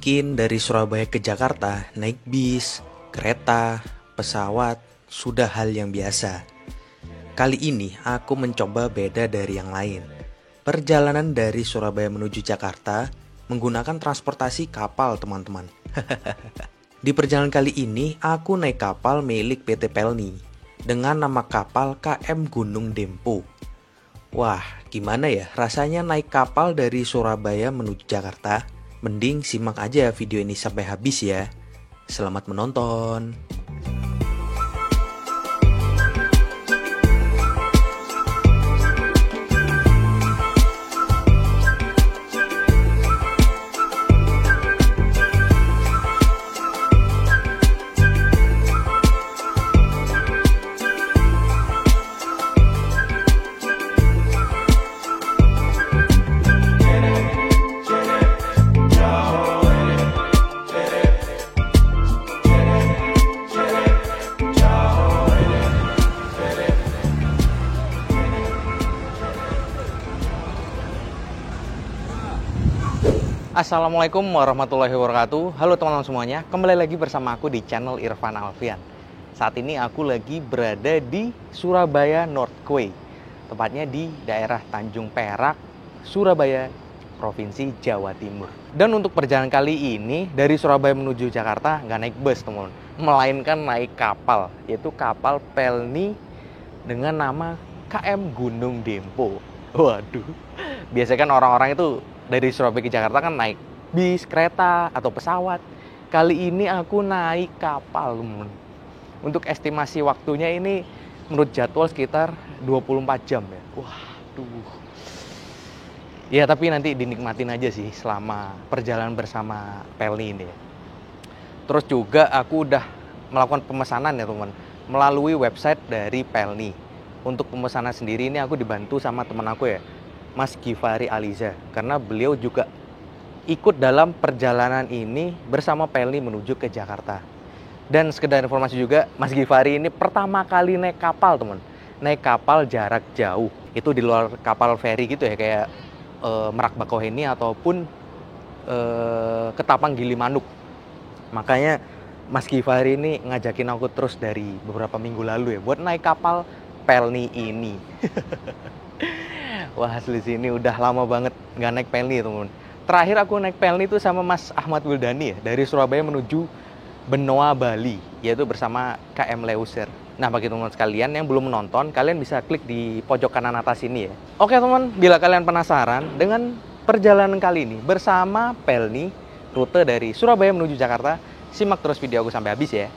Mungkin dari Surabaya ke Jakarta, naik bis, kereta, pesawat, sudah hal yang biasa. Kali ini aku mencoba beda dari yang lain. Perjalanan dari Surabaya menuju Jakarta menggunakan transportasi kapal, teman-teman. Di perjalanan kali ini, aku naik kapal milik PT Pelni dengan nama kapal KM Gunung Dempo. Wah, gimana ya rasanya naik kapal dari Surabaya menuju Jakarta? Mending simak aja video ini sampai habis ya. Selamat menonton. Assalamualaikum warahmatullahi wabarakatuh. Halo teman-teman semuanya, kembali lagi bersama aku di channel Irfan Alfian. Saat ini aku lagi berada di Surabaya North Quay, tepatnya di daerah Tanjung Perak, Surabaya, Provinsi Jawa Timur. Dan untuk perjalanan kali ini dari Surabaya menuju Jakarta nggak naik bus teman-teman, melainkan naik kapal, yaitu kapal Pelni dengan nama KM Gunung Dempo. Waduh, biasanya kan orang-orang itu dari Surabaya ke Jakarta kan naik bis, kereta, atau pesawat. Kali ini aku naik kapal. Untuk estimasi waktunya ini menurut jadwal sekitar 24 jam ya. Waduh. Ya tapi nanti dinikmatin aja sih selama perjalanan bersama Pelni ini ya. Terus juga aku udah melakukan pemesanan ya teman, melalui website dari Pelni. Untuk pemesanan sendiri ini aku dibantu sama teman aku ya, Mas Gifari Aliza, karena beliau juga ikut dalam perjalanan ini bersama Pelni menuju ke Jakarta. Dan sekedar informasi juga, Mas Gifari ini pertama kali naik kapal teman, naik kapal jarak jauh, itu di luar kapal feri gitu ya, kayak Merak Bakauheni ataupun Ketapang Gilimanuk. Makanya Mas Gifari ini ngajakin aku terus dari beberapa minggu lalu ya, buat naik kapal Pelni ini. Wah, asli sini udah lama banget nggak naik Pelni teman. Terakhir aku naik Pelni itu sama Mas Ahmad Wildani ya, dari Surabaya menuju Benoa, Bali, yaitu bersama KM Leuser. Nah, bagi teman-teman sekalian yang belum menonton, kalian bisa klik di pojok kanan atas ini ya. Oke teman, bila kalian penasaran dengan perjalanan kali ini bersama Pelni, rute dari Surabaya menuju Jakarta, simak terus video aku sampai habis ya.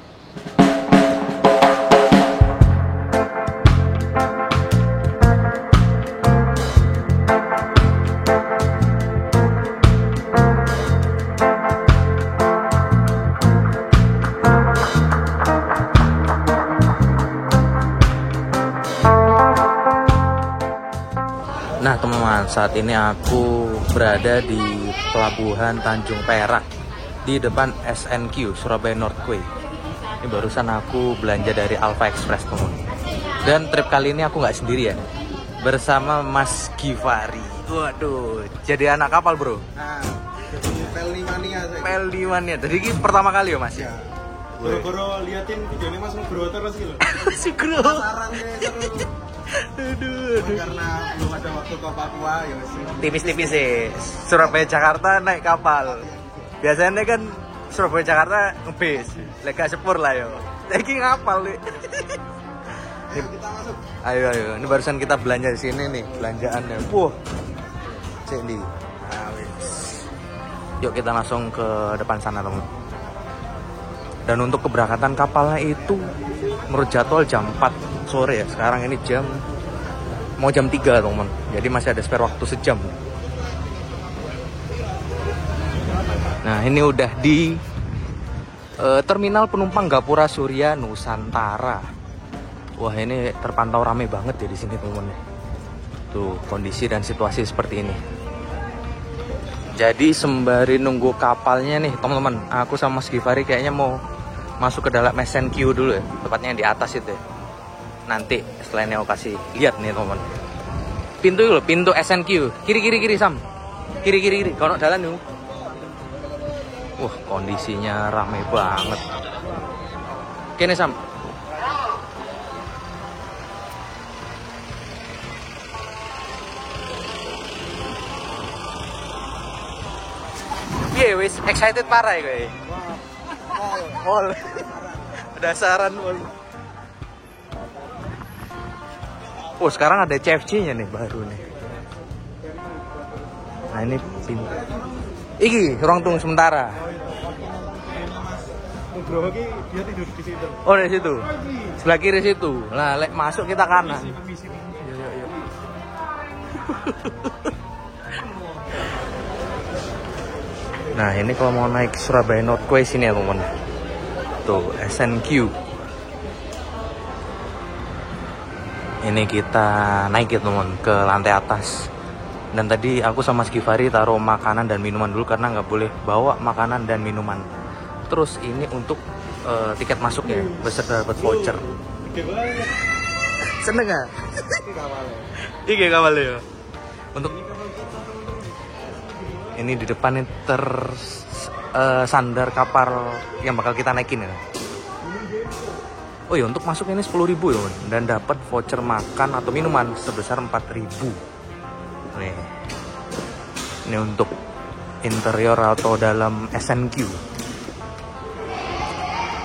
Nah teman-teman, saat ini aku berada di Pelabuhan Tanjung Perak di depan SNQ Surabaya North Quay. Ini barusan aku belanja dari Alfa Express teman. Dan trip kali ini aku nggak sendirian, bersama Mas Gifari. Waduh, jadi anak kapal bro. Nah, jadi Pelni mania saya. Pelni mania. Jadi ini pertama kali ya Mas? Ya. Boro-boro liatin videonya Mas Nugroho terus gitu. Si Gro. Penasaran deh seru. Aduh. Karena belum ada waktu ke Papua ya Mas. Tipis-tipis sih. Surabaya Jakarta naik kapal. Biasanya kan Surabaya Jakarta ngebis. Lega sepur lah yo. Lagi ngapal nih. Ayo kita masuk. Ayo. Ini barusan kita belanja di sini nih, belanjaannya. Wah. Cek di. Nah, wis. Yuk kita langsung ke depan sana, teman. Dan untuk keberangkatan kapalnya itu menurut jadwal jam 4 sore ya. Sekarang ini mau jam 3 teman. Jadi masih ada spare waktu sejam. Nah ini udah di terminal penumpang Gapura Surya Nusantara. Wah ini terpantau rame banget ya di sini teman. Tuh kondisi dan situasi seperti ini. Jadi sembari nunggu kapalnya nih teman-teman, aku sama Mas Gifari kayaknya mau masuk ke dalam SNQ dulu ya, tepatnya yang di atas itu ya. Nanti setelah ini aku kasih lihat nih teman. Pintu itu loh, pintu SNQ. Kiri Sam. Kiri. Kalau jalan yuk. Wah, kondisinya rame banget. Kene Sam. Iya, wis excited parah ya gue. Mall. Dasaran mall. Oh, sekarang ada CFC-nya nih baru nih. Nah, ini pintu. Iki ruang tunggu sementara. Nugroho ki dia tidur di situ. Oh, di situ. Sebelah kiri situ. Nah, lek masuk kita kanan. Permisi. Yuk. Nah, ini kalau mau naik Surabaya Northquay sini ya, teman. Tuh, SNQ. Ini kita naik ya, teman, ke lantai atas. Dan tadi aku sama Mas Givari taruh makanan dan minuman dulu karena nggak boleh bawa makanan dan minuman. Terus ini untuk tiket masuk ya, beserta dapat voucher. Seneng nggak? Iya kawal ya. Untuk ini di depan ini sandar kapal yang bakal kita naikin ya. Oh iya, untuk masuk ini 10.000 ya, dan dapat voucher makan atau minuman sebesar 4.000. Nih. Ini untuk interior atau dalam SNQ.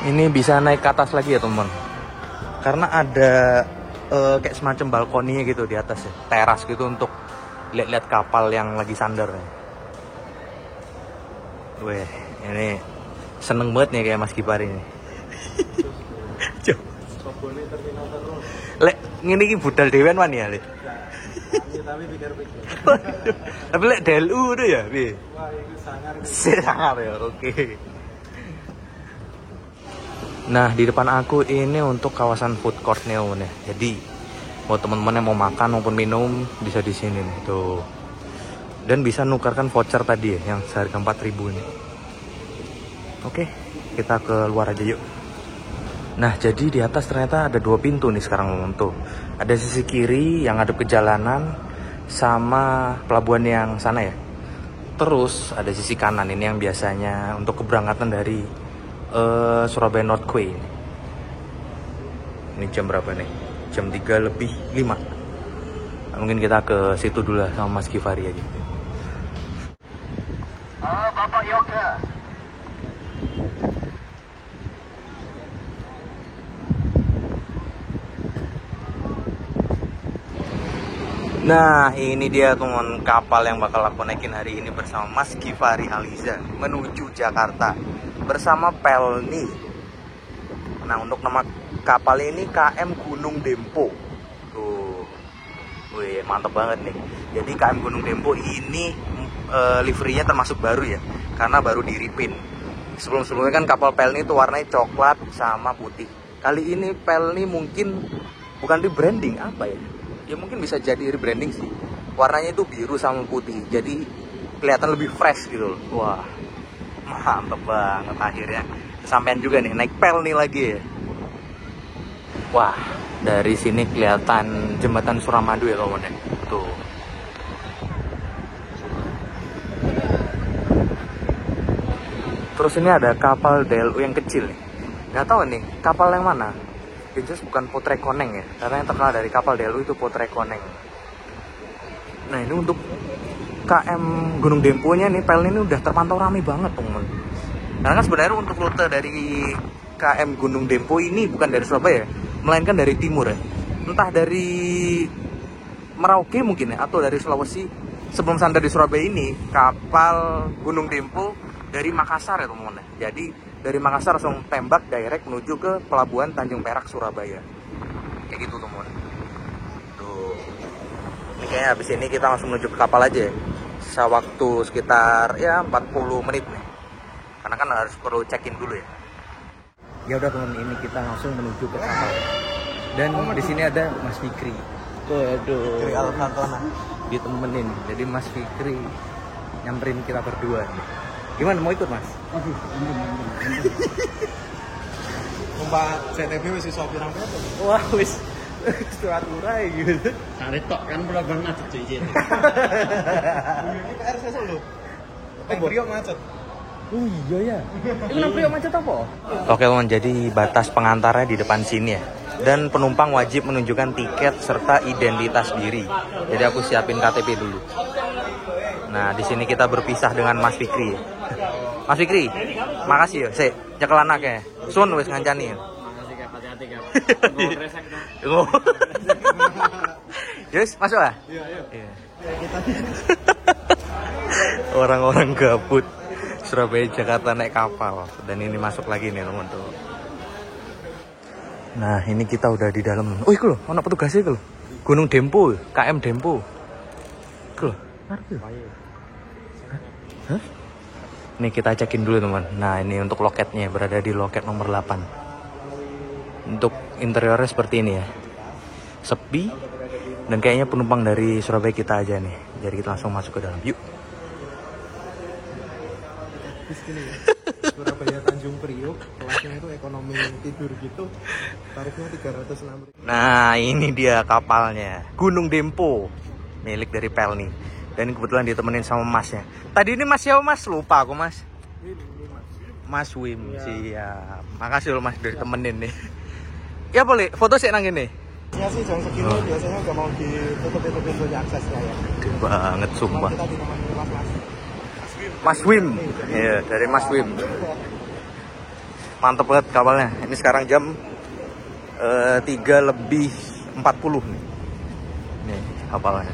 Ini bisa naik ke atas lagi ya, teman. Karena ada kayak semacam balkoninya gitu di atas ya, teras gitu untuk lihat-lihat kapal yang lagi sandar ya. Weh, ini seneng banget nih kayak Mas Givari ini. Lek ngene iki budal dhewean wan ya, Lek. Tapi pikir-pikir. Tapi lek DLU itu ya, piye? Wah, itu sangar. Sangar ya, oke. Nah, di depan aku ini untuk kawasan food court-nya nih. Jadi, mau teman-teman yang mau makan maupun minum bisa di sini nih, tuh. Dan bisa nukarkan voucher tadi ya, yang seharga 4.000 ini. Oke, kita ke luar aja yuk. Nah, jadi di atas ternyata ada 2 pintu nih sekarang tuh. Ada sisi kiri yang ngadep ke jalanan sama pelabuhan yang sana ya. Terus ada sisi kanan ini yang biasanya untuk keberangkatan dari Surabaya Northquay. Ini jam berapa nih? Jam 3:05. Nah, mungkin kita ke situ dulu lah sama Mas Givari aja. Bapak Yoga. Nah, ini dia teman kapal yang bakal aku naikin hari ini bersama Mas Givari Aliza menuju Jakarta bersama Pelni. Nah, untuk nama kapal ini KM Gunung Dempo. Tuh. Wih, mantep banget nih. Jadi KM Gunung Dempo ini liverynya termasuk baru ya, karena baru diripin. Sebelum-sebelumnya kan kapal Pelni itu warnanya coklat sama putih. Kali ini Pelni mungkin bukan rebranding, apa ya? Ya mungkin bisa jadi rebranding sih. Warnanya itu biru sama putih, jadi kelihatan lebih fresh gitu loh. Wah, mantep banget akhirnya. Sampean juga nih naik Pelni lagi ya. Wah, dari sini kelihatan jembatan Suramadu ya kawan ya. Tuh. Terus ini ada kapal DLU yang kecil nih. Nggak tahu nih kapal yang mana. Jelas bukan Potre Koneng ya, karena yang terkenal dari kapal DLU itu Potre Koneng. Nah, ini untuk KM Gunung Dempo-nya nih, Pelni ini udah terpantau rame banget teman. Karena kan sebenarnya untuk rute dari KM Gunung Dempo ini bukan dari Surabaya, melainkan dari timur ya. Entah dari Merauke mungkin ya, atau dari Sulawesi. Sebelum sandar di Surabaya ini, kapal Gunung Dempo dari Makassar ya teman-teman. Jadi dari Makassar langsung tembak direct menuju ke pelabuhan Tanjung Perak Surabaya. Kayak gitu teman. Tuh. Ini kayaknya habis ini kita langsung menuju ke kapal aja ya. Sisa waktu sekitar ya 40 menit nih. Karena kan harus perlu check-in dulu ya. Ya udah teman, ini kita langsung menuju ke kapal. Dan di sini ada Mas Fikri. Waduh. Fikri Alfantona. Ditemenin. Jadi Mas Fikri nyamperin kita berdua nih. Gimana, mau ikut Mas? Aduh, Mbak CTV wis iso pirang foto. Wah, wis aturai gitu. Sare tok kan bener-bener macet jadi. Iki PR sesuk lho. Brio macet. Oh iya ya. Itu namanya macet apa? Oke teman, jadi batas pengantarnya di depan sini ya. Dan penumpang wajib menunjukkan tiket serta identitas diri. Jadi aku siapin KTP dulu. Nah, di sini kita berpisah dengan Mas Fikri. Mas Fikri, makasih ya. Sik, nyekel anaknya. Sun wis ngancani. Makasih Kak, hati-hati Kak. Gue resek dong. Yes, masuk lah. Iya. Orang-orang gabut Surabaya Jakarta naik kapal, dan ini masuk lagi nih teman-teman. Nah, ini kita udah di dalam. Oh, iku lho, ana petugasnya iku lho. Gunung Dempo, KM Dempo. Iku lho. Hah? Nih kita cekin dulu teman. Nah, ini untuk loketnya, berada di loket nomor 8. Untuk interiornya seperti ini ya. Sepi, dan kayaknya penumpang dari Surabaya kita aja nih. Jadi kita langsung masuk ke dalam. Yuk. Surabaya Tanjung Priok, kelasnya itu ekonomi tidur gitu, tarifnya 306. Nah, ini dia kapalnya, Gunung Dempo, milik dari Pelni. Dan kebetulan ditemenin sama masnya. Tadi ini mas siapa mas? Lupa aku mas. Mas Wim, siap. Makasih loh mas udah ditemenin nih. Ya boleh, foto sih nang ini. Ya sih jam segini biasanya nggak mau ditutup itu pintunya aksesnya ya. Gede banget sumpah. Kita ditemani Mas Wim, iya dari Mas Wim. Mantep banget kapalnya. Ini sekarang jam 3:40 nih. Nih kapalnya.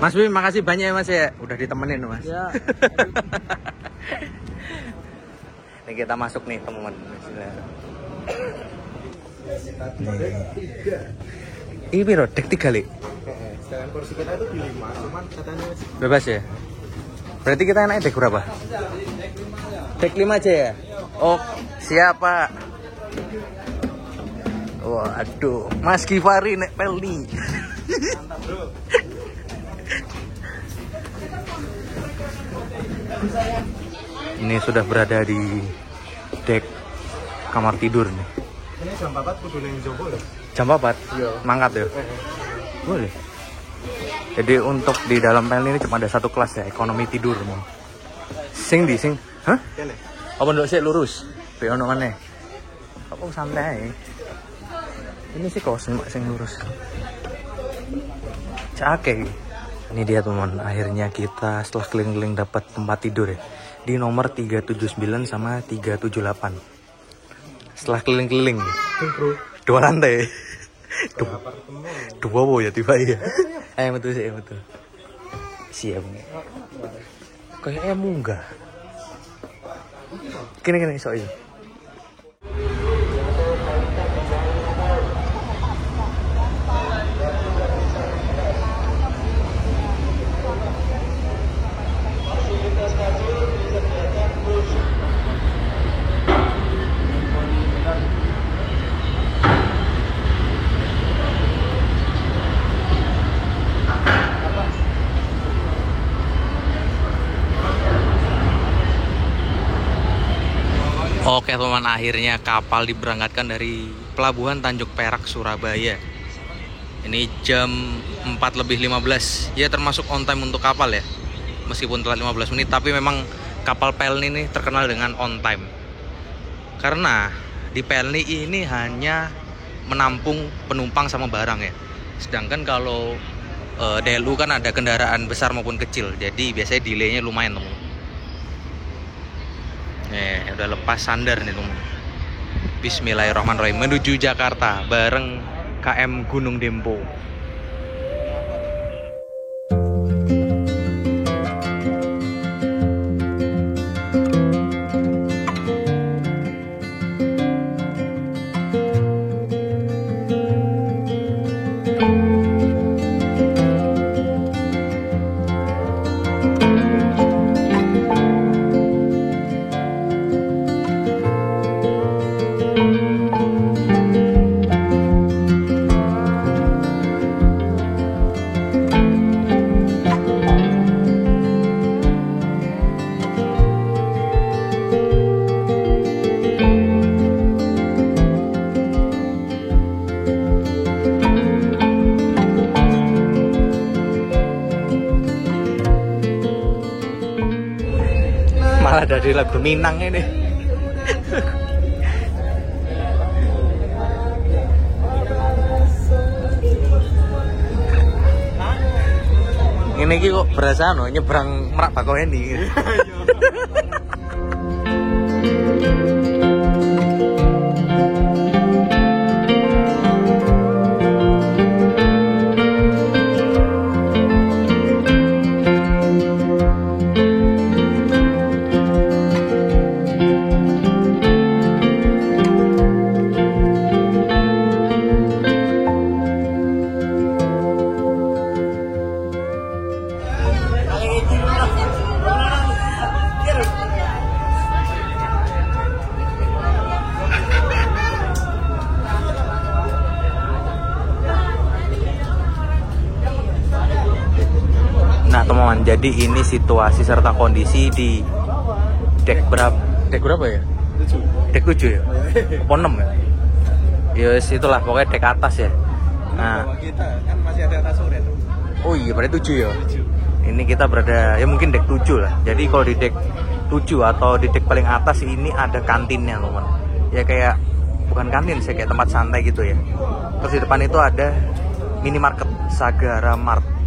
Mas Wim, makasih banyak ya Mas ya. Udah ditemenin Mas. Ya. Ini kita masuk nih teman-teman. Ini piro? Dek 3 li. Sedangkan kursi kita itu di 5, cuman katanya Bebas ya? Berarti kita naik dek berapa? Dek 5 aja ya? Oh, siapa? Waduh, Mas Gifari naik Pelni. mantap bro. Ini sudah berada di dek kamar tidur nih. Ini jam 4 kudu ning Joko lho. Jam 4? Iya. Mangkat ya? Boleh. Jadi untuk di dalam Pelni ini cuma ada satu kelas ya, ekonomi tidur mau. Sing di sing, hah? Kene. Apa ndok sik lurus? Be ono maneh. Apa santai. Ini sih kosen mak sing lurus. Cake. Ini dia teman, akhirnya kita setelah keliling-keliling dapat tempat tidur ya. Di nomor 379 sama 378. Setelah keliling-keliling nih. Bro. 2 lantai. Apartemen. 2 wo ya tiba ya. Betul sih, betul. Siap nih. Kayaknya munggah. Kini iso ya. Oke teman, akhirnya kapal diberangkatkan dari Pelabuhan Tanjung Perak, Surabaya. Ini jam 4:15. Ya termasuk on time untuk kapal ya. Meskipun telat 15 menit, tapi memang kapal Pelni ini terkenal dengan on time. Karena di Pelni ini hanya menampung penumpang sama barang ya. Sedangkan kalau DLU kan ada kendaraan besar maupun kecil. Jadi biasanya delaynya lumayan teman. Udah lepas sandar nih teman. Bismillahirrahmanirrahim menuju Jakarta bareng KM Gunung Dempo. ada di lagu Minang ini. Ini kok berasa nyebrang Merak Bakauheni. Nah teman-teman, jadi ini situasi serta kondisi di dek berapa? Dek berapa ya? 7. Dek 7 ya? Apa 6 ya? Yes, itulah pokoknya dek atas ya. Nah, kita kan masih ada atas sore tuh. oh iya berarti 7 ya? 7. Ini kita berada ya mungkin dek 7 lah. Jadi kalau di dek 7 atau di dek paling atas ini ada kantinnya teman. Ya kayak bukan kantin sih, kayak tempat santai gitu ya. Terus di depan itu ada minimarket Sagara Mart.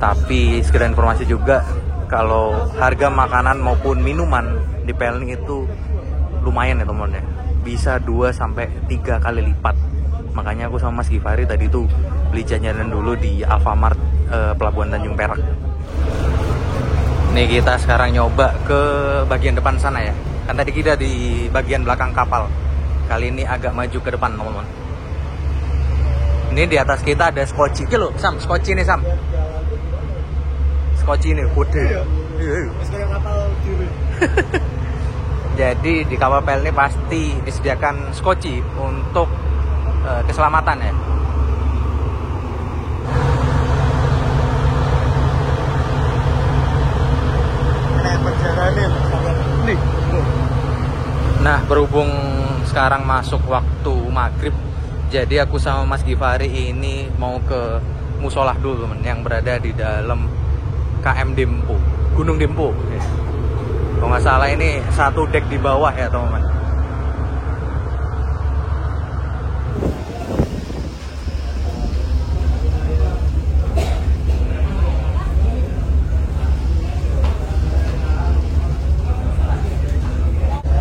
Tapi sekedar informasi juga, kalau harga makanan maupun minuman di Pelni itu lumayan ya teman-teman ya. Bisa 2-3 kali lipat. Makanya aku sama Mas Gifari tadi tuh beli jajanan dulu di Alfamart Pelabuhan Tanjung Perak. Nih kita sekarang nyoba ke bagian depan sana ya. Kan tadi kita di bagian belakang kapal. Kali ini agak maju ke depan teman-teman. Ini di atas kita ada skoci. Iki lho, Sam, skoci nih Sam. Skoci ini gede. Iya. Kayak kapal diri. Jadi di kapal Pelni pasti disediakan skoci untuk keselamatan ya. Ini perjalanan nih. Nah berhubung sekarang masuk waktu maghrib, jadi aku sama Mas Gifari ini mau ke musolah dulu teman, yang berada di dalam KM Dempo, Gunung Dempo. Ya. Kalau nggak salah ini satu dek di bawah ya teman-teman.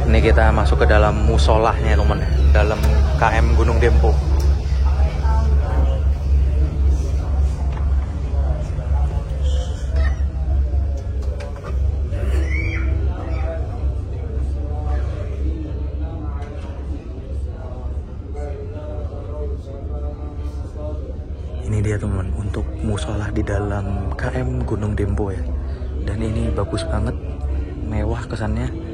Ini kita masuk ke dalam musolahnya teman, dalam KM Gunung Dempo. Ini dia teman, untuk musola di dalam KM Gunung Dempo ya. Dan ini bagus banget, mewah kesannya.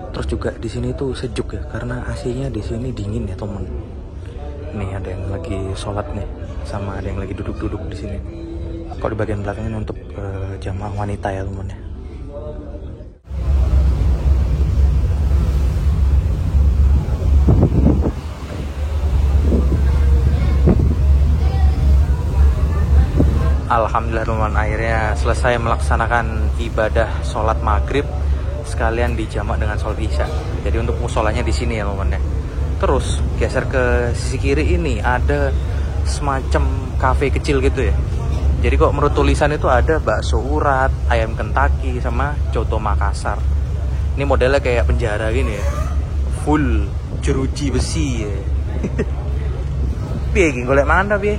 Terus juga di sini tuh sejuk ya, karena AC-nya di sini dingin ya teman. Nih ada yang lagi sholat nih, sama ada yang lagi duduk-duduk di sini. Kalau di bagian belakangnya untuk jamaah wanita ya teman ya. Alhamdulillah teman, akhirnya selesai melaksanakan ibadah sholat maghrib sekalian dijamak dengan sholat isya. Jadi untuk musolanya di sini ya teman ya. Terus geser ke sisi kiri ini ada semacam kafe kecil gitu ya. Jadi kok menurut tulisan itu ada bakso urat, ayam Kentucky sama coto Makassar. Ini modelnya kayak penjara gini ya, full jeruji besi ya. Piye iki golek mangan ta piye?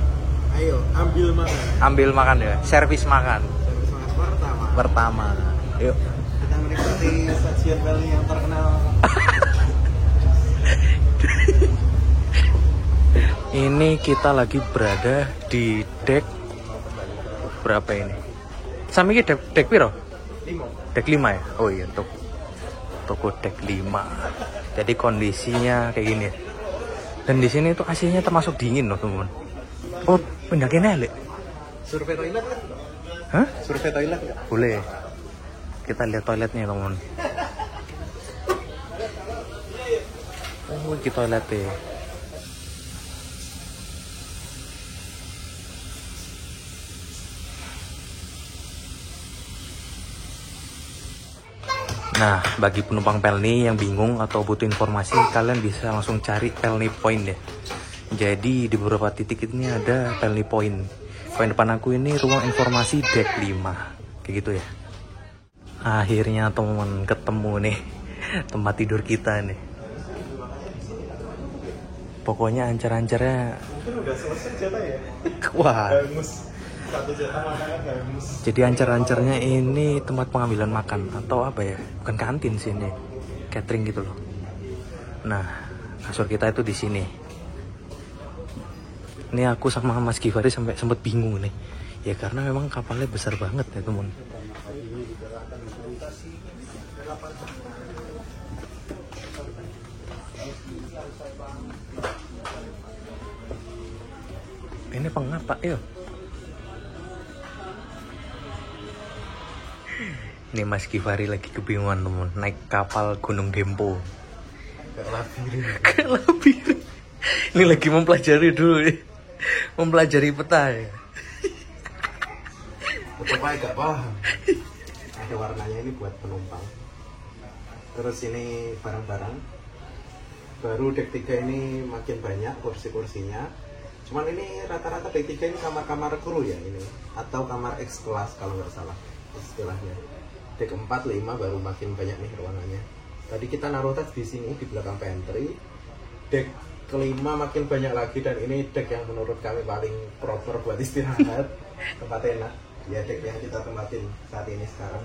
Ayo, ambil makan. Ambil makan ya, servis makan. Servis makan Pertama. Yuk. Kita menikmati sajian Pelni yang terkenal. Ini kita lagi berada di dek berapa ini? Sami iki dek piro? 5. Dek 5 ya? Oh iya, toko dek 5. Jadi kondisinya kayak gini ya. Dan di sini tuh AC-nya termasuk dingin loh, teman. Oh, pindah kene lek. Survei toilet kan? Hah? Survei toilet nggak? Boleh. Kita lihat toiletnya, teman. Oh, ini toiletnya. Nah, bagi penumpang Pelni yang bingung atau butuh informasi, kalian bisa langsung cari Pelni Point ya. Jadi di beberapa titik ini ada Pelni Point. Poin depan aku ini ruang informasi deck 5. Kayak gitu ya. Akhirnya teman ketemu nih tempat tidur kita nih. Pokoknya ancar-ancarnya. Udah selesai jatah ya? Wah. Bagus. Satu jatah makannya bagus. Jadi ancar-ancarnya ini tempat pengambilan makan atau apa ya? Bukan kantin sih ini, catering gitu loh. Nah, kasur kita itu di sini. Ini aku sama Mas Givari sampai sempet bingung nih. Ya karena memang kapalnya besar banget ya teman. Ini pengapa ya? Ini Mas Givari lagi kebingungan teman, naik kapal Gunung Dempo. Ke labirin. Ini lagi mempelajari dulu nih. Mempelajari peta ya. Pokoknya gak paham. Ada warnanya ini buat penumpang. Terus ini barang-barang. Baru deck 3 ini makin banyak kursi-kursinya. Cuman ini rata-rata deck 3 ini kamar-kamar kru ya ini. Atau kamar X kelas kalau nggak salah istilahnya. Deck 4, 5 baru makin banyak nih ruangannya. Tadi kita naruh tas di sini di belakang pantry. Deck kelima makin banyak lagi dan ini deck yang menurut kami paling proper buat istirahat. Tempat enak. Ya deck yang kita tempatin saat ini sekarang.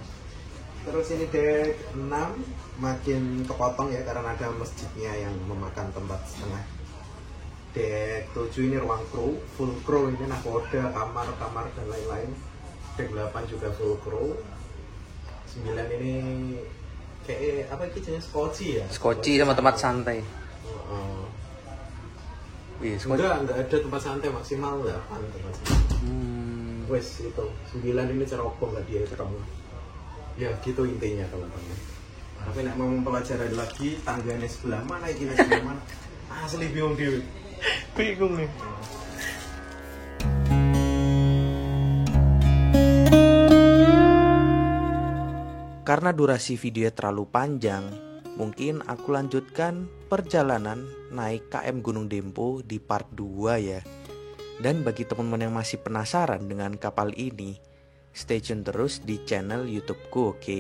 Terus ini deck 6 makin kepotong ya karena ada masjidnya yang memakan tempat setengah. Deck 7 ini ruang kru, full kru ini nakoda, kamar dan lain-lain. Deck 8 juga full kru. 9 ini kayak apa itu jenis skoci ya? Skoci sama tempat santai. Iya, Enggak ada tempat santai, maksimal 8 tempat santai. Wes itu 9 ini cerobong nggak dia cerobong. Ya gitu intinya teman-teman. Tapi nak mau mempelajari lagi tangganya sebelah mana, ini sebelah mana? Asli bingung dewe. Bingung nih. Karena durasi video terlalu panjang, mungkin aku lanjutkan perjalanan naik KM Gunung Dempo di part 2 ya. Dan bagi teman-teman yang masih penasaran dengan kapal ini, stay tune terus di channel YouTubeku, oke?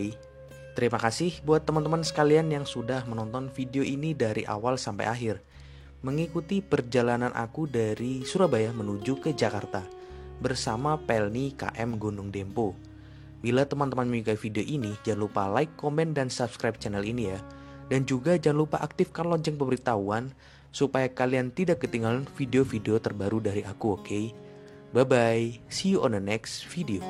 Terima kasih buat teman-teman sekalian yang sudah menonton video ini dari awal sampai akhir. Mengikuti perjalanan aku dari Surabaya menuju ke Jakarta bersama Pelni KM Gunung Dempo. Bila teman-teman menyukai video ini, jangan lupa like, komen, dan subscribe channel ini ya. Dan juga jangan lupa aktifkan lonceng pemberitahuan supaya kalian tidak ketinggalan video-video terbaru dari aku, oke? Bye-bye, see you on the next video.